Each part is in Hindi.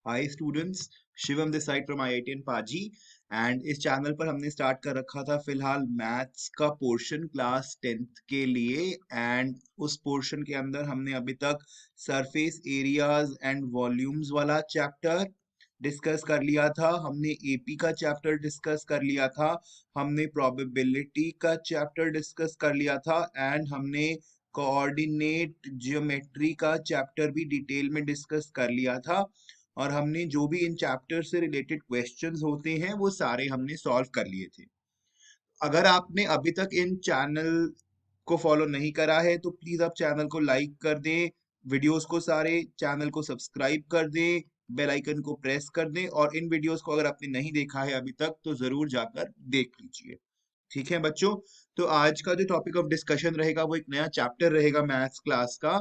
Hi students, Shivam this side from IITN पाजी। एंड इस चैनल पर हमने स्टार्ट कर रखा था फिलहाल मैथ्स का पोर्शन क्लास 10th के लिए। एंड उस पोर्शन के अंदर हमने अभी तक सरफेस एरियाज एंड वॉल्यूम्स वाला चैप्टर डिस्कस कर लिया था, हमने एपी का चैप्टर डिस्कस कर लिया था, हमने प्रोबेबिलिटी का चैप्टर डिस्कस कर लिया था, एंड हमने कोऑर्डिनेट ज्योमेट्री का चैप्टर भी डिटेल में डिस्कस कर लिया था। और हमने जो भी इन चैप्टर से रिलेटेड क्वेश्चंस होते हैं वो सारे हमने सॉल्व कर लिए थे। अगर आपने अभी तक इन चैनल को फॉलो नहीं करा है तो प्लीज आप चैनल को लाइक कर दें, वीडियोस को सारे चैनल को सब्सक्राइब कर दें, बेल आइकन को प्रेस कर दें, और इन वीडियोस को अगर आपने नहीं देखा है अभी तक तो जरूर जाकर देख लीजिए। ठीक है बच्चों, तो आज का जो टॉपिक ऑफ डिस्कशन रहेगा वो एक नया चैप्टर रहेगा मैथ्स क्लास का,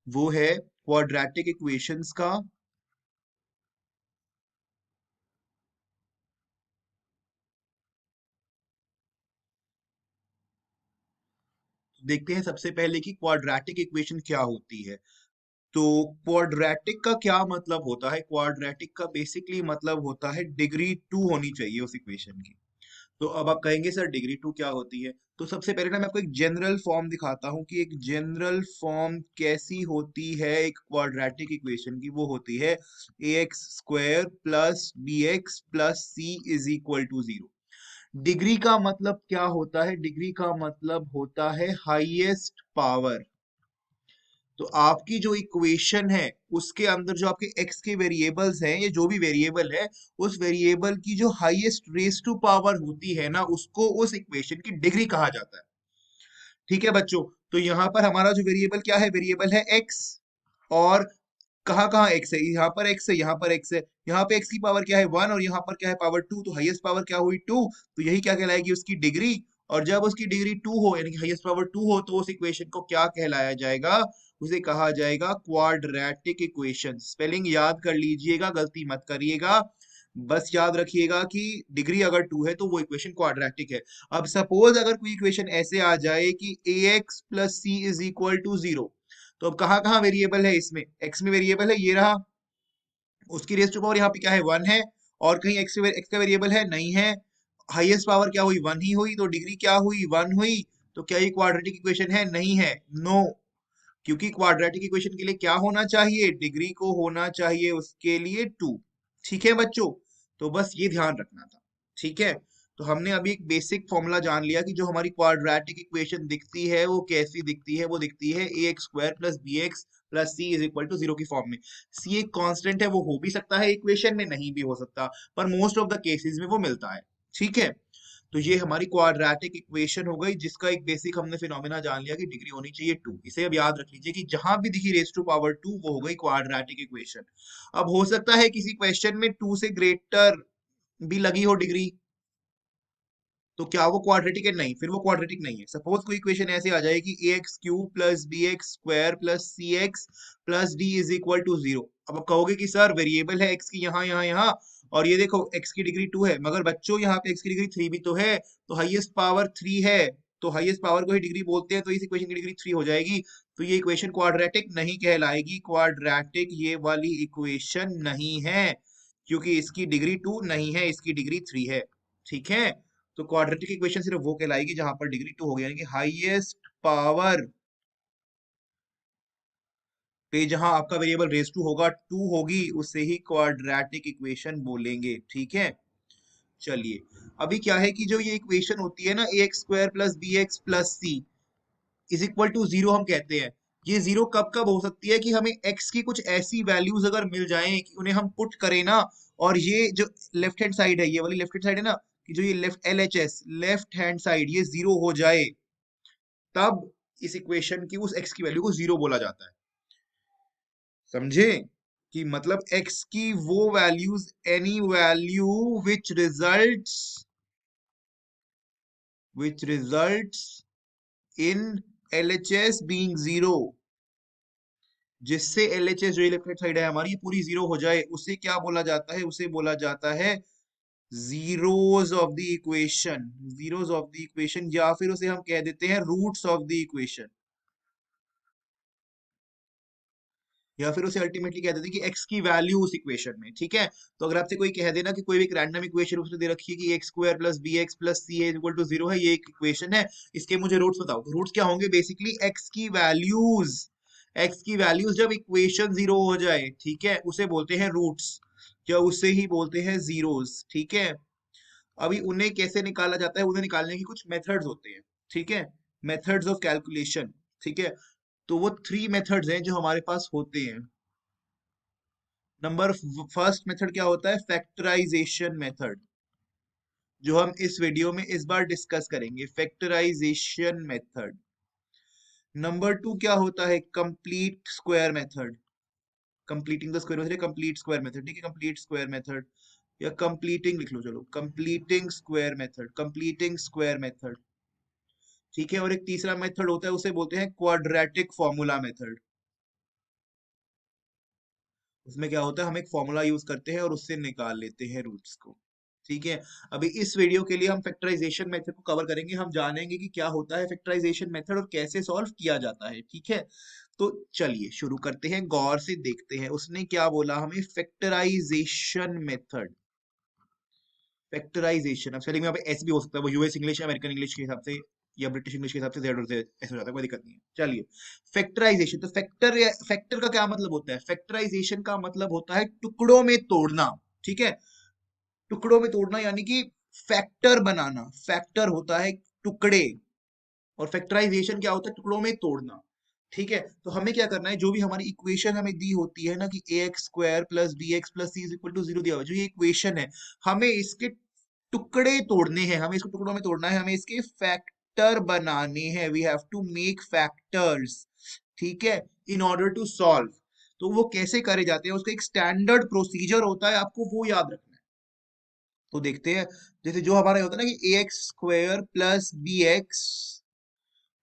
वो है क्वाड्रेटिक इक्वेशंस का। देखते हैं सबसे पहले कि क्वाड्रेटिक इक्वेशन क्या होती है। तो क्वाड्रेटिक का क्या मतलब होता है? क्वाड्रेटिक का बेसिकली मतलब होता है डिग्री 2 होनी चाहिए उस इक्वेशन की। तो अब आप कहेंगे सर डिग्री 2 क्या होती है? तो सबसे पहले ना मैं आपको एक जनरल फॉर्म दिखाता हूँ कि एक जनरल फॉर्म कैसी होती है एक क्वाड्रेटिक इक्वेशन की। वो होती है ax² plus bx plus c is equal to 0। Degree का मतलब क्या होता है? डिग्री का मतलब होता है हाईएस्ट पावर। तो आपकी जो इक्वेशन है उसके अंदर जो आपके x के वेरिएबल्स हैं, ये जो भी वेरिएबल है, उस वेरिएबल की जो हाईएस्ट रेस टू पावर होती है ना, उसको उस इक्वेशन की डिग्री कहा जाता है। ठीक है बच्चों, तो यहाँ पर हमारा जो वेरिएबल क्या है? वेरिएबल है x। और कहाँ कहाँ x है? यहाँ पर x है, यहाँ पर x है। यहाँ पे x की पावर क्या है? 1, और यहाँ पर क्या है? पावर 2। तो हाईएस्ट पावर क्या हुई? 2। तो यही क्या कहलाएगी? उसकी डिग्री। और जब उसकी डिग्री 2 हो यानी कि हाईएस्ट पावर 2 हो तो उस इक्वेशन को क्या कहलाया जाएगा? उसे कहा जाएगा क्वाड्रेटिक इक्वेशन। स्पेलिंग याद कर लीजिएगा, गलती मत करिएगा। बस याद रखिएगा कि डिग्री अगर 2 है तो वो इक्वेशन क्वाड्रेटिक है। अब सपोज अगर कोई इक्वेशन ऐसे आ जाए कि ax plus c is equal to 0, तो अब कहाँ कहाँ वेरिएबल है? इसमें x में वेरिएबल है, ये रहा। उसकी रेस टू पावर यहाँ पे क्या है? 1 है। और कहीं x का वेरिएबल है? नहीं है। हाईएस्ट पावर क्या हुई? 1 ही हुई। तो डिग्री क्या हुई? 1 हुई। तो क्या ये क्वाड्रेटिक इक्वेशन है? नहीं है। नो। क्योंकि क्वाड्रेटिक इक्वेशन के लिए क्या होना चाहिए? डिग्री को होना चाहिए उसके लिए 2। ठीक है बच्चों, तो बस ये ध्यान रखना था। ठीक है, तो हमने अभी एक बेसिक फॉर्मूला जान लिया कि जो हमारी क्वाड्रेटिक इक्वेशन दिखती है वो कैसी दिखती है। वो दिखती है ax² plus bx plus c is equal to 0 की फॉर्म में। c एक कांस्टेंट है, वो हो भी सकता है इक्वेशन में, नहीं भी हो सकता, पर मोस्ट ऑफ द केसेस में वो मिलता है। ठीक है, तो ये हमारी क्वाड्रेटिक इक्वेशन हो गई जिसका एक बेसिक हमने फिनोमेना जान लिया कि डिग्री होनी चाहिए 2। इसे अब याद रख लीजिए कि जहां भी दिखी रेस टू पावर 2 वो हो गई क्वाड्रेटिक इक्वेशन। अब हो सकता है किसी क्वेश्चन में 2 से ग्रेटर भी लगी हो डिग्री, तो क्या वो क्वाड्रेटिक है? नहीं, फिर वो क्वाड्रेटिक नहीं है। सपोज कोई इक्वेशन ऐसे आ जाए कि ax³ plus bx² plus cx plus d is equal to 0। अब आप कहोगे कि सर वेरिएबल है x की यहाँ यहाँ यहाँ, और ये देखो x की डिग्री 2 है, मगर बच्चों यहाँ पे x की डिग्री 3 भी तो है। तो हाईएस्ट पावर 3 है, तो हाईएस्ट पावर को ही डिग्री बोलते हैं, तो इस इक्वेशन की डिग्री 3 हो जाएगी। तो ये इक्वेशन क्वाड्रेटिक नहीं कहलाएगी। क्वाड्रेटिक ये वाली इक्वेशन नहीं है, क्योंकि इसकी डिग्री 2 नहीं है, इसकी डिग्री 3 है। ठीक है, तो क्वाड्रेटिक इक्वेशन सिर्फ वो कहलाएगी जहां पर डिग्री 2 हो गया, यानी कि हाईएस्ट पावर पे जहां आपका वेरिएबल रेस टू होगा 2 होगी, उसे ही क्वाड्रेटिक इक्वेशन बोलेंगे। ठीक है, चलिए, अभी क्या है कि जो ये इक्वेशन होती है ना ax² plus bx plus c is equal to 0 हम कहते हैं। ये 0 कब कब हो सकती है? कि हमें x की कुछ ऐसी वैल्यूज अगर मिल जाएं कि उन्हें हम पुट करें ना, और ये जो लेफ्ट हैंड साइड है, ये वाली लेफ्ट हैंड साइड है ना, कि जो ये left LHS left hand side ये 0 हो जाए, तब इस इक्वेशन की उस x की वैल्यू को 0 बोला जाता है। समझे? कि मतलब x की वो values, any value which results in LHS being 0, जिससे LHS जो लेफ्ट हैंड साइड है हमारी ये पूरी 0 हो जाए, उसे क्या बोला जाता है? उसे बोला जाता है zeros of the equation. Zeros of the equation, या फिर उसे हम कह देते हैं रूट्स ऑफ द इक्वेशन। या फिर उसे अल्टीमेटली कह देते हैं कि एक्स की वैल्यू उस इक्वेशन में, ठीक है। तो अगर आपसे कोई कह देना कि कोई भी एक रैंडम इक्वेशन उसने दे रखी है कि x square plus b x plus c equal to zero है, ये एक इक्वेशन है, इसके मुझे रूट्स बताओ, तो रूट्स क्या होंगे, बेसिकली एक्स की वैल्यूज। एक्स की वैल्यूज जब इक्वेशन जीरो हो जाए, ठीक है, उसे बोलते हैं रूट्स, या उसे ही बोलते हैं जीरोस, ठीक है। अभी उन्हें कैसे निकाला जाता है, उन्हें निकालने की कुछ मेथड्स होते हैं, ठीक है, मेथड्स ऑफ कैलकुलेशन, ठीक है। तो वो थ्री मेथड्स हैं जो हमारे पास होते हैं। नंबर फर्स्ट मेथड क्या होता है, फैक्टराइजेशन मेथड, जो हम इस वीडियो में इस बार डिस्कस करेंगे, फैक्टराइजेशन मेथड। नंबर टू क्या होता है, complete square method, completing the square method, complete square method, ठीक है, कंप्लीट स्क्वायर मेथड, या कंप्लीटिंग लिख लो, चलो completing square method, completing square method, ठीक है। और एक तीसरा मेथड होता है, उसे बोलते हैं क्वाड्रेटिक फॉर्मूला मेथड। उसमें क्या होता है, हम एक फॉर्मूला यूज करते हैं और उससे निकाल लेते हैं रूट्स को, ठीक है। अभी इस वीडियो के लिए हम फैक्टराइजेशन मेथड को कवर करेंगे, हम जानेंगे कि क्या होता है फैक्टराइजेशन मेथड और कैसे सॉल्व किया जाता है, ठीक है। तो चलिए शुरू करते हैं, गौर से देखते हैं उसने क्या बोला हमें, फैक्टराइजेशन मेथड। फैक्टराइजेशन, अब स्पेलिंग में यहाँ पे एस भी हो सकता है, वो यूएस इंग्लिश अमेरिकन इंग्लिश के हिसाब से या ब्रिटिश इंग्लिश के हिसाब से जेड और ऐसे हो जाता है, कोई दिक्कत नहीं है। चलिए, फैक्टराइजेशन, तो फैक्टर का क्या मतलब होता है, फैक्टराइजेशन का मतलब होता है टुकड़ों में तोड़ना, ठीक है। टुकड़ों में तोड़ना यानी कि फैक्टर बनाना, फैक्टर होता है टुकड़े, और फैक्टराइजेशन क्या होता है, टुकड़ों में तोड़ना, ठीक है। तो हमें क्या करना है, जो भी हमारी इक्वेशन हमें दी होती है ना कि a x square plus b x plus c is equal to zero दिया हुआ है, जो ये इक्वेशन है, हमें इसके टुकड़े तोड़ने हैं, हमें इसको टुकड़ों में तोड़ना है, हमें इसके फैक्टर बनाने हैं, we have to make factors, ठीक है, इन ऑर्डर टू सॉल्व। तो वो कैसे करे जाते हैं, उसका एक स्टैंडर्ड प्रोसीजर होता है, आपको वो याद रखना है। तो देखते हैं, जैसे जो हमारा होता है ना कि a x square plus b x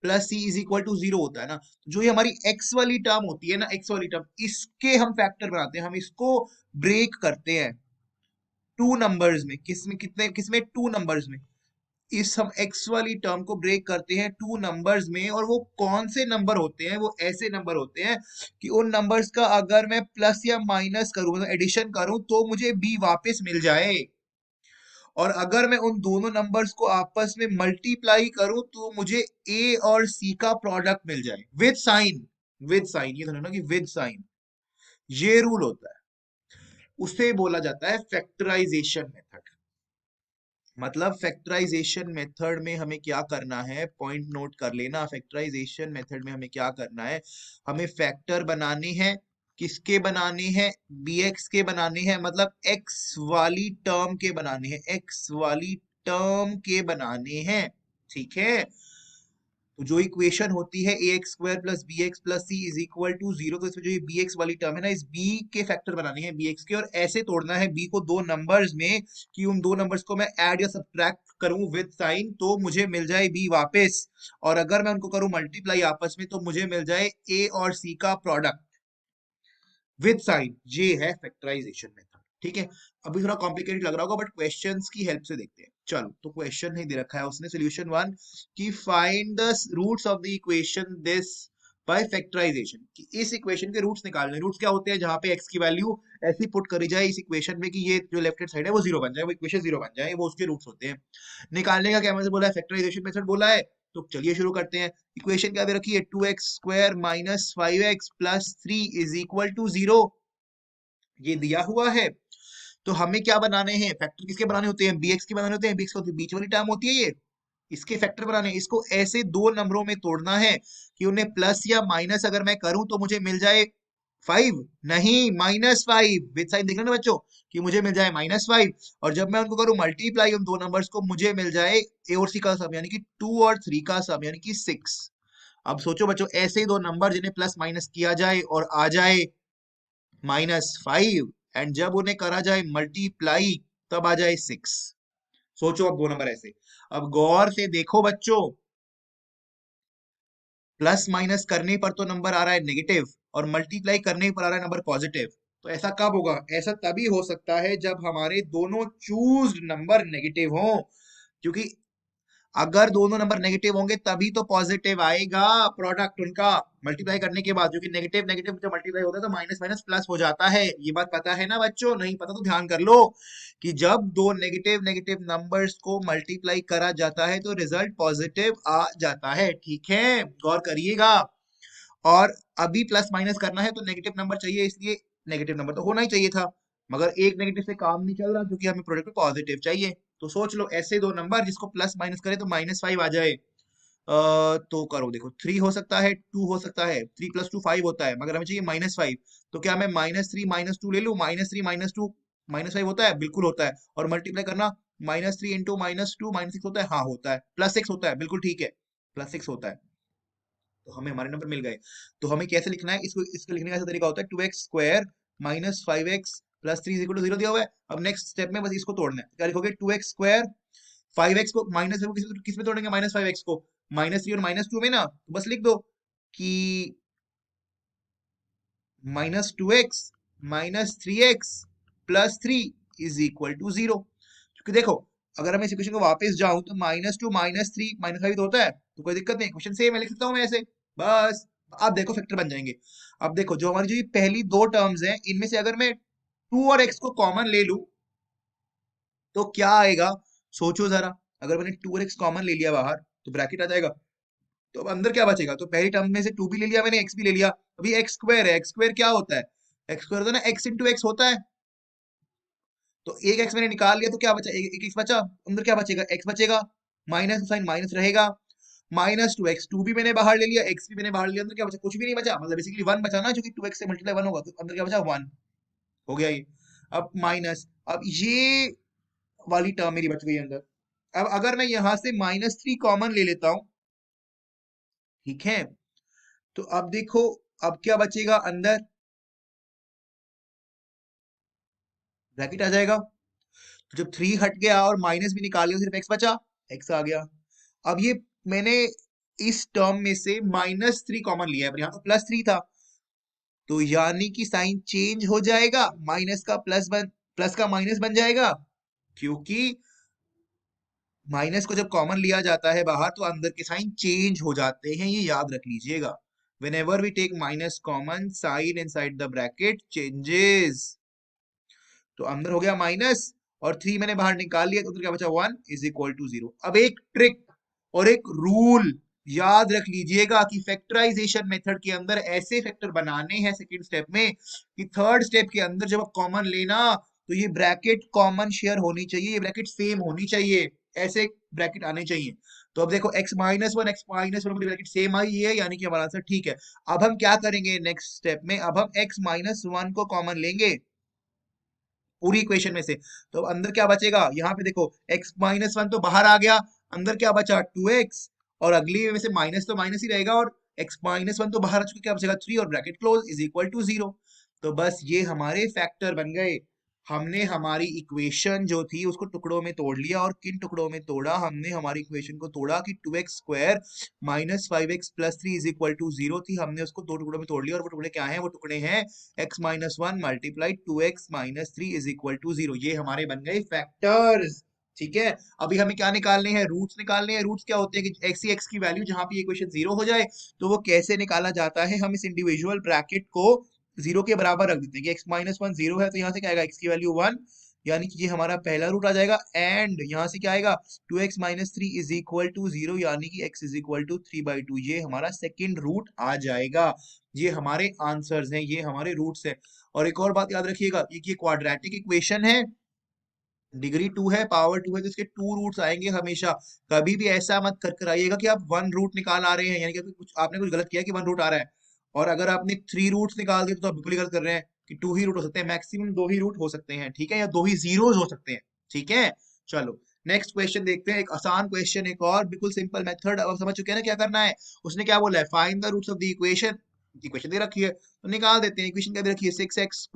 plus c is equal to zero होता है ना, जो ये हमारी एक्स वाली टर्म होती है ना, एक्स वाली टर्म, इसके हम फैक्टर बनाते हैं, हम इसको ब्रेक करते हैं टू नंबर्स में, किसमें, कितने, किसमें, टू नंबर्स में। इस हम एक्स वाली टर्म को ब्रेक करते हैं टू नंबर्स में, और वो कौन से नंबर होते हैं, वो ऐसे नंबर होते हैं कि उन नंबर्स का अगर मैं प्लस या माइनस करूं, मतलब एडिशन करूं, तो मुझे बी वापस मिल जाए, और अगर मैं उन दोनों नंबर्स को आपस में मल्टीप्लाई करूं तो मुझे ए और सी का प्रोडक्ट मिल जाए विद साइन, विद साइन, ये समझना कि विद साइन, ये रूल होता है, उसे बोला जाता है फैक्टराइजेशन मेथड। मतलब फैक्टराइजेशन मेथड में हमें क्या करना है, पॉइंट नोट कर लेना, फैक्टराइजेशन मेथड में हमें क्या करना है, हमें फैक्टर बनाने हैं, किसके बनाने हैं, bx के बनाने हैं, मतलब x वाली टर्म के बनाने हैं, x वाली टर्म के बनाने हैं, ठीक है। तो जो इक्वेशन होती है a x square plus b x plus c is equal to zero, तो इसमें जो ये बी एक्स वाली टर्म है ना, इस बी के फैक्टर बनाने हैं, बी एक्स के, और ऐसे तोड़ना है बी को दो नंबर्स में कि उन दो नंबर्स को मैं ऐड या सब्ट्रैक्ट करूं विद साइन तो मुझे मिल जाए बी वापस, और अगर मैं उनको करूं मल्टीप्लाई आपस में तो मुझे मिल जाए ए और सी का प्रोडक्ट विद साइन, ये है फैक्टराइजेशन मेथड, ठीक है। अभी थोड़ा कॉम्प्लिकेटेड लग रहा होगा, बट क्वेश्चंस की हेल्प से देखते हैं। चलो, तो क्वेश्चन नहीं दे रखा है उसने, सोल्यूशन वन, कि find the roots of the equation this by factorisation, कि इस इक्वेशन के रूट्स निकालने, रूट्स क्या होते हैं, जहां पे x की वैल्यू ऐसी पुट करी जाए इस इक्वेशन में कि ये जो लेफ्ट हैंड साइड है वो जीरो बन जाए, वो इक्वेशन जीरो बन जाए, वो उसके रूट्स होते हैं। निकालने का क्या मैंने बोला है, फैक्टराइजेशन मेथड बोला है। तो चलिए शुरू करते हैं। इक्वेशन क्या दे रखी है, two x square minus five x plus three is equal to zero, ये दिया हुआ है। तो हमें क्या बनाने हैं, फैक्टर किसके बनाने होते हैं, bx के बनाने होते हैं, bx का बीच वाली टर्म होती है ये, इसके फैक्टर बनाने हैं। इसको ऐसे दो नंबरों में तोड़ना है कि उन्हें प्लस या माइनस अगर मैं करूं तो मुझे मिल जाए फाइव, नहीं माइनस फाइव, विद साइन देख रहे ना बच्चों, कि मुझे मिल जाए माइनस फाइव, और जब मैं उनको करूं मल्टीप्लाई उन दो नंबर्स को, मुझे मिल जाए ए और सी का सम, यानी कि टू और थ्री का सम, यानी कि सिक्स। अब सोचो बच्चों, ऐसे ही दो नंबर जिन्हें प्लस माइनस किया जाए और आ जाए -5, एंड जब उन्हें करा जाए मल्टीप्लाई तब आ जाए 6। सोचो अब दो नंबर ऐसे, अब गौर से देखो बच्चों, प्लस माइनस करने पर तो नंबर आ रहा है नेगेटिव, और मल्टीप्लाई करने पर आ रहा है नंबर पॉजिटिव। तो ऐसा कब होगा, ऐसा तभी हो सकता है जब हमारे दोनों चूज्ड नंबर नेगेटिव हो, क्योंकि अगर दोनों नंबर नेगेटिव होंगे तभी तो पॉजिटिव आएगा प्रोडक्ट उनका मल्टीप्लाई करने के बाद, जो कि नेगेटिव नेगेटिव जब मल्टीप्लाई होता है तो माइनस माइनस प्लस हो जाता है। ये बात पता है ना बच्चों? नहीं पता तो ध्यान कर लो कि जब दो नेगेटिव नेगेटिव नंबर्स को मल्टीप्लाई करा जाता है तो रिजल्ट पॉजिटिव आ जाता है। ठीक है, गौर करिएगा। और अभी प्लस माइनस करना है तो नेगेटिव नंबर चाहिए, इसलिए नेगेटिव नंबर तो होना ही चाहिए था, मगर एक नेगेटिव से काम नहीं चल रहा क्योंकि हमें प्रोडक्ट में पॉजिटिव चाहिए। तो सोच लो ऐसे दो नंबर जिसको प्लस माइनस करे तो -5 आ जाए। तो करो, देखो 3 हो सकता है, 2 हो सकता है, 3 + 2 5 होता है, मगर हमें चाहिए -5। तो क्या मैं -3 -2 ले लूं? -3 -2 -5 होता है, बिल्कुल होता है। और मल्टीप्लाई करना, -3 × -2 -6 होता है, हाँ होता है। +6 होता है, बिल्कुल ठीक है, +6 होता है। तो हमें हमारे नंबर मिल गए। तो हमें कैसे लिखना है इसको? इसको लिखने का ऐसा तरीका होता है, 2x² - 5x + 3 = 0 दिया हुआ है। अब नेक्स्ट स्टेप में बस इसको तोड़ना है। क्या लिखोगे? 2x², 5x को माइनस किस में तोड़ेंगे? -5x को -3 और -2 में ना, तो बस लिख दो कि -2x - 3x + 3 = 0। क्योंकि देखो, अगर मैं इस इक्वेशन को वापस जाऊं तो -2 -3 -5 तो होता है, तो कोई दिक्कत नहीं, इक्वेशन सेम है, लिख सकता हूं मैं ऐसे बस। अब देखो फैक्टर बन जाएंगे। अब देखो जो हमारी जो ये पहली दो टर्म्स हैं, इनमें से अगर मैं 2 और x को कॉमन ले लूं तो क्या आएगा? सोचो जरा। अगर मैंने 2 और x कॉमन ले लिया बाहर तो ब्रैकेट आ जाएगा। तो अब अंदर क्या बचेगा? तो पहली टर्म में से 2 भी ले लिया मैंने, x भी ले लिया। अभी x² है, x² क्या होता है? x² होता है ना, x × x होता है। तो एक x मैंने निकाल लिया तो क्या बचा? एक x बचा। अंदर क्या बचेगा? x बचेगा, माइनस साइन माइनस रहेगा। -2x, 2 भी मैंने बाहर ले लिया, x भी मैंने बाहर लिया, अंदर क्या बचा? कुछ भी नहीं बचा, मतलब बेसिकली 1 बचा ना, जो कि 2x से मल्टीप्लाई 1 होगा, तो अंदर क्या बचा? 1 हो गया ये। अब माइनस, अब ये वाली टर्म मेरी बच गई अंदर। अब अगर मैं यहां से -3 कॉमन ले लेता हूं, ठीक है, तो अब देखो, अब क्या बचेगा अंदर? ब्रैकेट आ जाएगा। तो जब 3 हट गया और माइनस भी निकाल लिया, सिर्फ x बचा, x आ गया। अब ये मैंने इस टर्म में से -3 कॉमन लिया है, पर यहाँ तो +3 था, तो यानी कि साइन चेंज हो जाएगा, माइनस का प्लस का माइनस बन जाएगा, क्योंकि माइनस को जब कॉमन लिया जाता है बाहर तो अंदर के साइन चेंज हो जाते हैं, ये याद रख लीजिएगा। whenever we take minus common, sign inside the bracket changes। तो अंदर हो गया माइनस, और 3 मैंने बाहर निकाल लिया, तो उधर क्या बचा? 1 = 0। अब एक ट्रिक और एक रूल याद रख लीजिएगा कि फैक्टराइजेशन मेथड के अंदर ऐसे फैक्टर बनाने हैं सेकंड स्टेप में, कि थर्ड स्टेप के अंदर जब आप कॉमन लेना तो ये ब्रैकेट कॉमन शेयर होनी चाहिए, ये ब्रैकेट सेम होनी चाहिए, ऐसे ब्रैकेट आने चाहिए। तो अब देखो x-1 x-1 की ब्रैकेट सेम आई है, यानी कि हमारा आंसर ठीक है। अब हम क्या करेंगे नेक्स्ट स्टेप में? अब हम x-1 को कॉमन लेंगे पूरी इक्वेशन में से। तो अंदर क्या बचेगा? यहाँ पे देखो, x-1 तो बाहर आ गया, अंदर क्या बचा? 2x, और अगली में से माइनस तो माइनस ही रहेगा, और x-1 तो बाहर आ चुका, क्या बचेगा? 3, और ब्रैकेट क्लोज = 0। तो बस ये हमारे फैक्टर बन गए। हमने हमारी इक्वेशन जो थी उसको टुकड़ों में तोड़ लिया, और किन टुकड़ों में तोड़ा? हमने हमारी इक्वेशन को तोड़ा कि 2x² - 5x + 3 = 0 थी, हमने उसको दो टुकड़ों में तोड़ लिया, और वो टुकड़े क्या हैं? वो टुकड़े हैं x-1 × 2x - 3 = 0। ये हमारे बन गए फैक्टर्स। ठीक है, अभी हमें क्या निकालने हैं? रूट्स निकालने हैं। रूट्स क्या होते हैं? कि x की वैल्यू जहां पे इक्वेशन 0 हो जाए, तो वो कैसे निकाला जाता है? हम इस इंडिविजुअल ब्रैकेट को 0 के बराबर रख देते हैं, कि x-1 0 है, तो यहाँ से क्या आएगा? x की वैल्यू 1, यानी कि ये हमारा पहला रूट आ जाएगा। एंड यहाँ से क्या आएगा? 2x - 3 = 0, यानी कि x = 3/2, ये हमारा सेकंड रूट आ जाएगा। ये हमारे आंसर्स हैं, ये हमारे रूट्स हैं। और एक और बात याद रखिएगा, ये क्वाड्रेटिक इक्वेशन है, डिग्री 2 है, पावर 2 है, तो इसके 2 रूट्स आएंगे हमेशा। कभी भी ऐसा मत कर कर आइएगा कि आप 1 रूट निकाल आ रहे हैं, यानी कि कुछ आपने कुछ गलत किया कि 1 रूट आ रहा है, और अगर आपने 3 रूट्स निकाल दिए तो आप बिल्कुल ही गलत कर रहे हैं, कि 2 ही रूट हो सकते हैं, मैक्सिमम 2 ही रूट हो सकते हैं, ठीक है, या 2 ही जीरोस हो सकते हैं। ठीक है, चलो नेक्स्ट क्वेश्चन देखते हैं, एक आसान क्वेश्चन, एक और बिल्कुल सिंपल मेथड। अब समझ चुके हैं ना क्या करना है? उसने क्या बोला है? Find the roots of the equation. Equation दे रखी है तो निकाल देते हैं। इक्वेशन क्या दे रखी है? 6x² - x -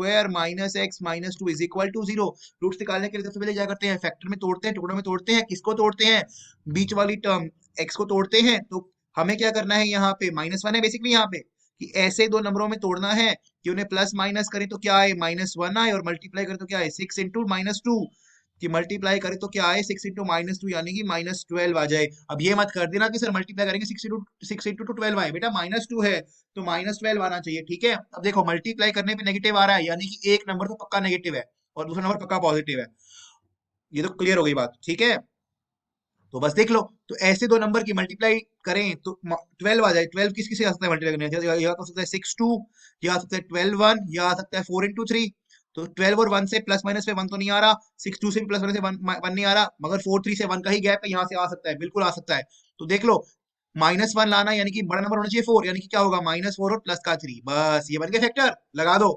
2 = 0। रूट्स निकालने के लिए सबसे पहले क्या करते हैं? फैक्टर में तोड़ते हैं, टुकड़ों में तोड़ते हैं। किसको तोड़ते हैं? बीच वाली टर्म x को तोड़ते हैं। तो हमें क्या करना है? यहाँ पे -1 है बेसिकली, यहाँ पे कि ऐसे दो नंबरों में तोड़ना है कि उन्हें प्लस माइनस करें तो क्या आए? -1 आए, और मल्टीप्लाई करें तो क्या आए? 6 × -2। कि मल्टीप्लाई करें तो क्या आए, 6 × -2 यानी कि -12 आ जाए। अब ये मत कर देना कि सर मल्टीप्लाई करेंगे 6 × 2 12 आए, बेटा -2 है तो -12 आना चाहिए, ठीक है। अब देखो मल्टीप्लाई करने पे नेगेटिव आ रहा है, यानी कि एक नंबर तो पक्का नेगेटिव है और दूसरा नंबर पक्का पॉजिटिव है। ये तो क्लियर हो गई बात, ठीक है। तो बस देख लो, तो ऐसे दो नंबर की मल्टीप्लाई करें तो 12 आ जाए। 12 किस किस से आ सकता है मल्टीप्लाई करने, या तो हो सकता है 6 2, या आ सकता है 12 1, या आ सकता है 4 × 3। तो 12 और 1 से प्लस माइनस पे 1 तो नहीं आ रहा, 6 2 से भी प्लस माइनस से 1 नहीं आ रहा, मगर 4 3 से 1 का ही गैप है, यहाँ से आ सकता है, बिल्कुल आ सकता है। तो देख लो, -1 लाना यानी कि बड़ा नंबर होना चाहिए 4, यानी कि क्या होगा, -4 और प्लस का 3, बस ये बन गया फैक्टर, लगा दो।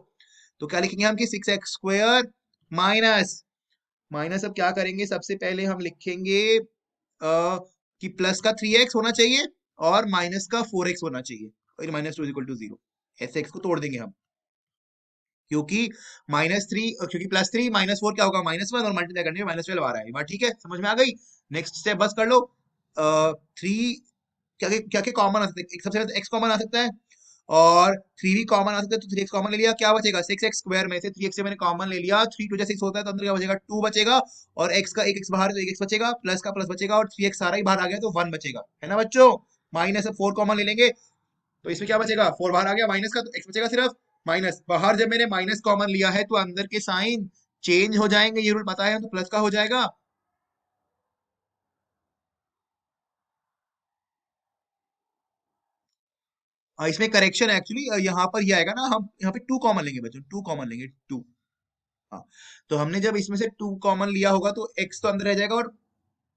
तो क्या लिखेंगे हम कि 6x² माइनस माइनस अब क्या करेंगे, सबसे पहले हम लिखेंगे कि प्लस का 3x होना चाहिए और माइनस का 4x होना चाहिए, और -2 = 0। ऐसे x को तोड़ देंगे हम, क्योंकि -3, क्योंकि +3 -4 क्या होगा, -1, और मल्टीप्लाई करने में -12 आ रहा है। ये बात ठीक है, समझ में आ गई। नेक्स्ट स्टेप बस कर लो। 3 क्या क्या क्या कॉमन आ सकता है, एक सबसे पहले x कॉमन आ सकता है और 3 भी कॉमन आ सकता है, तो 3x कॉमन ले लिया, क्या बचेगा, 6x² में से 3x से मैंने कॉमन ले लिया, 3 2 6 होता है, तो अंदर क्या बचेगा, 2 बचेगा, और x का एक x बाहर है तो एक x बचेगा, प्लस का प्लस बचेगा, और 3x सारा ही बाहर आ गया तो 1 बचेगा, है ना बच्चों। माइनस अब 4 कॉमन ले लेंगे, तो इसमें क्या बचेगा, 4 बाहर आ गया माइनस का, तो x बचेगा सिर्फ माइनस। बाहर जब मैंने माइनस कॉमन लिया है तो अंदर के साइन चेंज हो जाएंगे, ये रूल पता है, तो प्लस का हो जाएगा। इसमें करेक्शन एक्चुअली यहाँ पर ये आएगा ना, हम यहाँ पे 2 कॉमन लेंगे बच्चों, 2 कॉमन लेंगे, 2। हाँ, तो हमने जब इसमें से 2 कॉमन लिया होगा तो x तो अंदर रह जाएगा, और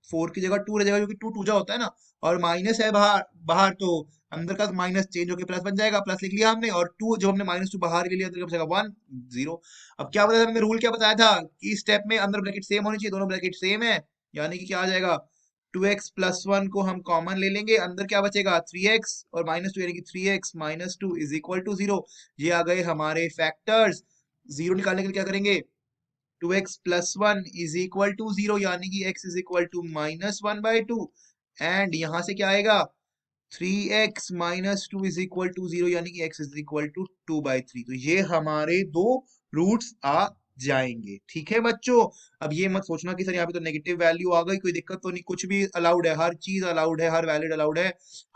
4 की जगह 2 रह जाएगा, क्योंकि 2 2 जा होता है ना, और माइनस है बाहर बाहर, तो अंदर का माइनस चेंज होकर प्लस बन जाएगा, प्लस लिख लिया हमने, और 2 जो हमने -2 बाहर ले लिया तो क्या बचेगा, 1 0। अब क्या बताया था हमने, रूल क्या बताया था कि स्टेप में अंदर ब्रैकेट सेम होनी चाहिए, दोनों ब्रैकेट सेम है, यानी कि क्या आ जाएगा, 2x + 1 को हम कॉमन ले लेंगे, अंदर क्या बचेगा, 3x, और -2 यानी कि 3x - 2 = 0। ये आ गए हमारे फैक्टर्स। जीरो निकालने के लिए क्या करेंगे, 2x + 1 = 0, यानी कि x = -1/2, एंड यहां से क्या आएगा, 3x - 2 = 0, यानी कि x = 2/3। तो ये हमारे दो रूट्स आ जाएंगे, ठीक है बच्चों। अब ये मत सोचना कि सर यहाँ पे तो नेगेटिव वैल्यू आ गई, कोई दिक्कत तो नहीं, कुछ भी अलाउड है, हर चीज अलाउड है, हर वैलिड अलाउड है,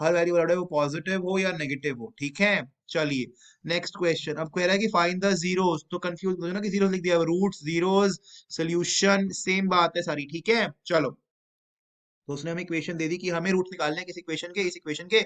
हर वैल्यू अलाउड है, वो पॉजिटिव हो या नेगेटिव हो, ठीक है। चलिए नेक्स्ट क्वेश्चन, अब कह रहा है कि फाइंड द जीरोस, तो कंफ्यूज हो ना कि जीरोस लिख दिया, रूट्स जीरोस सोल्यूशन सेम बात है सारी, ठीक है। चलो, तो उसने हमें इक्वेशन दे दी कि हमें रूट निकालने हैं किस इक्वेशन के, इस इक्वेशन के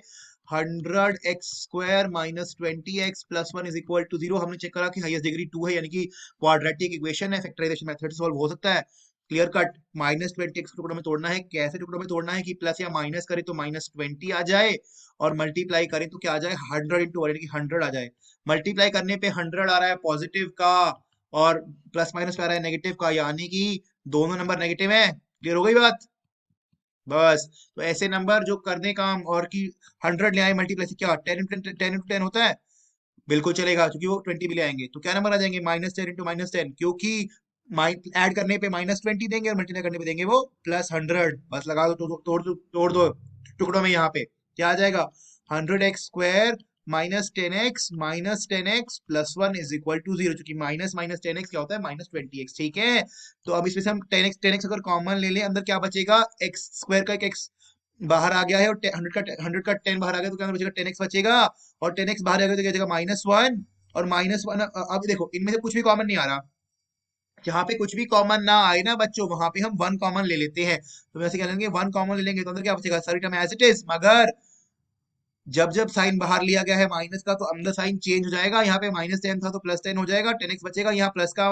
100x² - 20x + 1 = 0। हमने चेक करा कि हाईएस्ट डिग्री 2 है, यानी कि क्वाड्रेटिक इक्वेशन है, फैक्टराइजेशन मेथड से सॉल्व हो सकता है। क्लियर कट, -20x टुकड़ों में तोड़ना है, कैसे टुकड़ों में तोड़ना है कि प्लस या माइनस करें तो -20 आ जाए, और मल्टीप्लाई करें तो क्या आ जाए, 100 × 1 यानी कि 100 आ जाए। मल्टीप्लाई करने पे 100 आ रहा है पॉजिटिव का, और प्लस माइनस पे आ रहा है नेगेटिव का, यानी कि दोनों नंबर नेगेटिव है। क्लियर हो गई बात, बस। तो ऐसे नंबर जो करने काम और कि 100 ले आए मल्टीप्लाई से, क्या 10 × 10 होता है, बिल्कुल चलेगा, क्योंकि वो 20 भी ले आएंगे, तो क्या नंबर आ जाएंगे, -10 × -10, क्योंकि ऐड करने पे -20 देंगे और मल्टीप्लाई करने पे देंगे वो +100। बस लगा दो, तोड़ दो टुकड़ों में, यहाँ पे क्या आ जाएगा, 100x² -10x -10x + 1 = 0, क्योंकि माइनस माइनस 10x क्या होता है, -20x, ठीक है। तो अब इसमें से हम 10x अगर कॉमन ले लें, अंदर क्या बचेगा, x² का एक x बाहर आ गया है, और 100 का 10 बाहर आ गया, तो क्या बचेगा, 10x बचेगा, और 10x बाहर आ गया तो क्या बचेगा, -1, और -1। अब देखो इनमें से कुछ भी कॉमन नहीं आ रहा, जहां पे कुछ भी कॉमन ना आए ना बच्चों, वहां पे हम 1 कॉमन ले लेते हैं। तो वैसे क्या लेंगे, 1 कॉमन ले लेंगे, तो अंदर क्या बचेगा, सारी टर्म एज इट इज, मगर जब जब साइन बाहर लिया गया है माइनस का, तो अंदर साइन चेंज हो जाएगा, यहाँ पे -10 था तो +10 हो जाएगा, 10x बचेगा, यहाँ प्लस का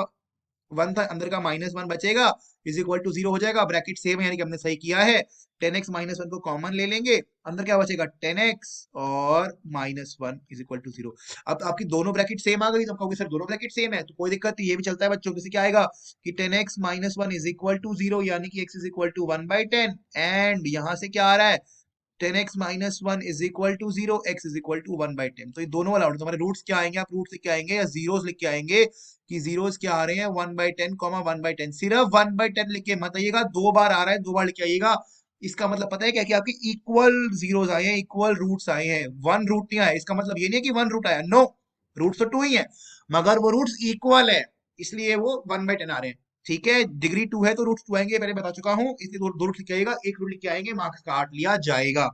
1 था, अंदर का -1 बचेगा, = 0 हो जाएगा, ब्रैकेट सेम है, यानी कि हमने सही किया है। 10x - 1 को कॉमन ले लेंगे, अंदर क्या बचेगा, 10x और -1 = 0। अब आपकी दोनों ब्रैकेट सेम आ गई, तो आप कहोगे सर दोनों ब्रैकेट सेम है, तो कोई दिक्कत नहीं, ये भी चलता है बच्चों। जैसे क्या आएगा कि 10x - 1 = 0, यानी कि x = 1/10, एंड यहाँ से क्या आ रहा है, 10x - 1 = 0, x = 1/10। तो ये दोनों अलाउड है। तो हमारे रूट्स क्या आएंगे, आप रूट्स लिख के आएंगे या जीरोस लिख के आएंगे, कि जीरोस क्या आ रहे हैं, 1/10, 1/10। सिर्फ 1/10 लिख के मत आइएगा, 2 बार आ रहा है, 2 बार लिख के आइएगा। इसका मतलब पता है क्या, कि आपके इक्वल जीरोस आए हैं, इक्वल रूट्स आए हैं, 1 रूट नहीं आया। इसका मतलब ये नहीं है कि 1 रूट आया, नो, रूट्स तो 2 ही है, मगर वो रूट्स इक्वल है, इसलिए वो 1/10 आ रहे हैं, ठीक है, डिग्री 2 है तो रूट 2 आएंगे, पहले बता चुका हूं, इसलिए दो रूट लिख के आएगा, एक रूट लिख के आएंगे, मार्क्स काट लिया जाएगा।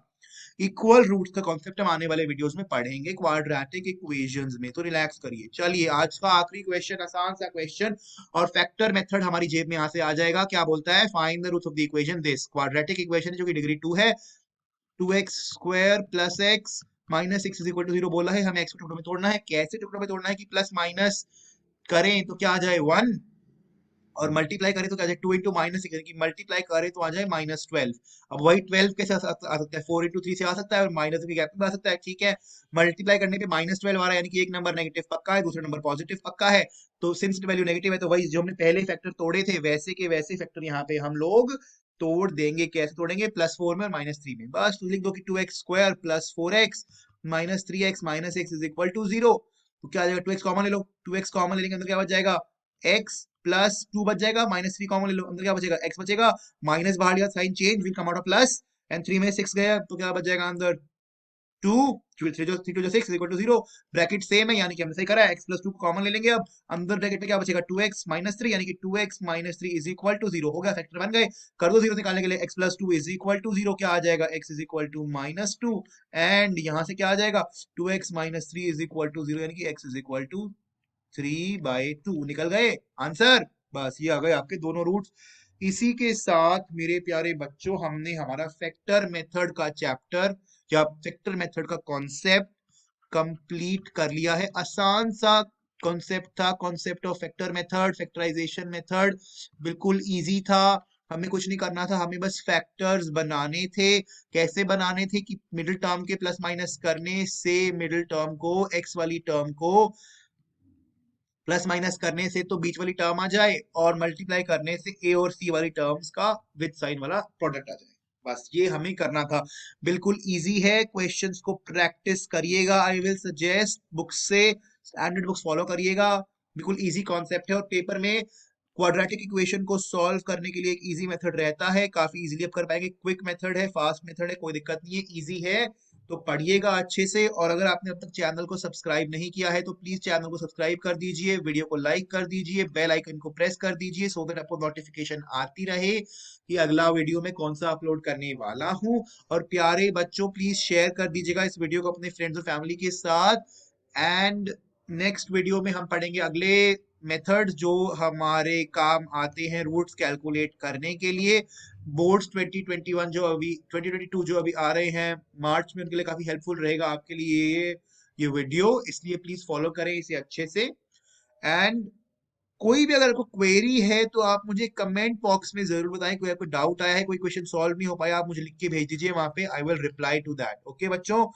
इक्वल रूट्स का कॉन्सेप्ट हम आने वाले वीडियोस में पढ़ेंगे क्वाड्रेटिक इक्वेशंस में, तो रिलैक्स करिए। चलिए आज का आखिरी क्वेश्चन, आसान सा क्वेश्चन, और फैक्टर मेथड हमारी जेब में यहां से आ जाएगा। क्या बोलता है? Find the roots of the equation this quadratic equation जो कि डिग्री 2 है, 2x square plus x minus six is equal to 0 बोला है, हमें एक्स को टुकड़ों में तोड़ना है। कैसे टुकड़ों में तोड़ना है कि प्लस माइनस करें तो क्या आ जाए 1, और मल्टीप्लाई करें तो क्या आ जाए 2 इंटू माइनस सिक्स, यानी कि मल्टीप्लाई करें तो आ जाए -12। अब वही 12 कैसे आ सकता है? 4 इंटू 3 से आ सकता है, और माइनस के गैप में आ सकता है। ठीक है, मल्टीप्लाई करने पे -12 आ रहा है, यानी कि एक नंबर नेगेटिव पक्का है, दूसरा नंबर पॉजिटिव पक्का है। तो सिंस वैल्यू नेगेटिव है तो वही जो हमने पहले फैक्टर तोड़े थे वैसे के वैसे फैक्टर यहाँ पे हम लोग तोड़ देंगे। कैसे तोड़ेंगे? +4 में और -3 में। बस तो लिख दो कि 2x square plus 4x minus 3x minus x is equal to 0। तो क्या आ जाएगा? 2x कॉमन ले लो, 2x कॉमन लेने के अंदर क्या बच जाएगा? x प्लस 2 बच जाएगा, -3 कॉमन ले लो, अंदर क्या बचेगा? x बचेगा, माइनस बाहर लिया, sign change, will come out of plus, and 3 में 6 गया तो क्या बच जाएगा अंदर? 2, 3 जो 6 इक्वल टू 0। ब्रैकेट सेम है, यानी कि हमने सही करा है, x प्लस 2 को कॉमन ले लेंगे। अब अंदर ब्रैकेट में क्या बचेगा? 2x माइनस 3, यानी कि 2x minus 3 is equal to 0। हो गया, फैक्टर बन गए। कर दो 0 निकालने के लिए, x plus 2 is equal to 0, क्या आ जाएगा? x is equal to -2, and यहां से क्या आ जाएगा? 2x minus 3 is equal to 0, यानी कि x इज इक्वल टू 3/2 निकल गए आंसर। बस ये आ गए आपके दोनों रूट्स। इसी के साथ मेरे प्यारे बच्चों हमने हमारा फैक्टर मेथड का चैप्टर या फैक्टर मेथड का कॉन्सेप्ट कंप्लीट कर लिया है। आसान सा कॉन्सेप्ट था, concept of factor method, factorisation method, बिल्कुल इजी था। हमें कुछ नहीं करना था, हमें बस फैक्टर्स बनाने थे। कैसे बनाने थे? कि मिडिल टर्म के प्लस माइनस करने से मिडिल टर्म को, एक्स वाली टर्म को प्लस माइनस करने से तो बीच वाली टर्म आ जाए, और मल्टीप्लाई करने से ए और सी वाली टर्म्स का विद साइन वाला प्रोडक्ट आ जाए। बस ये हमें करना था। बिल्कुल इजी है, क्वेश्चंस को प्रैक्टिस करिएगा। आई विल सजेस्ट बुक्स से, स्टैंडर्ड बुक्स फॉलो करिएगा। बिल्कुल इजी कॉन्सेप्ट है, और पेपर में क्वाड्रेटिक इक्वेशन को सॉल्व करने के लिए एक इजी मेथड रहता है, काफी इजीली आप कर पाएंगे। क्विक मेथड है, फास्ट मेथड है, कोई दिक्कत नहीं है, इजी है। तो पढ़िएगा अच्छे से, और अगर आपने अब तक चैनल को सब्सक्राइब नहीं किया है तो प्लीज चैनल को सब्सक्राइब कर दीजिए, वीडियो को लाइक कर दीजिए, बेल आइकन को प्रेस कर दीजिए, सो दैट आपको नोटिफिकेशन आती रहे कि अगला वीडियो में कौन सा अपलोड करने वाला हूं। और प्यारे बच्चों प्लीज शेयर कर दीजिएगा इस वीडियो को अपने फ्रेंड्स और फैमिली के साथ। एंड नेक्स्ट वीडियो में हम पढ़ेंगे अगले मेथड जो हमारे काम आते हैं रूट्स कैलकुलेट करने के लिए। बोर्ड्स 2021 जो अभी 2022 जो अभी आ रहे हैं मार्च में, उनके लिए काफी हेल्पफुल रहेगा आपके लिए ये वीडियो, इसलिए प्लीज फॉलो करें इसे अच्छे से। एंड कोई भी अगर आपको क्वेरी है तो आप मुझे कमेंट बॉक्स में जरूर बताएं। कोई आपको डाउट आया है, कोई क्वेश्चन सॉल्व नहीं हो पाया, आप मुझे लिख के भेज दीजिए वहां पे, I will reply to that. Okay बच्चों?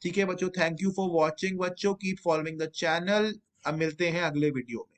ठीक है बच्चों, थैंक यू फॉर वॉचिंग बच्चों, कीप फॉलोइंग द चैनल। अब मिलते हैं अगले वीडियो में।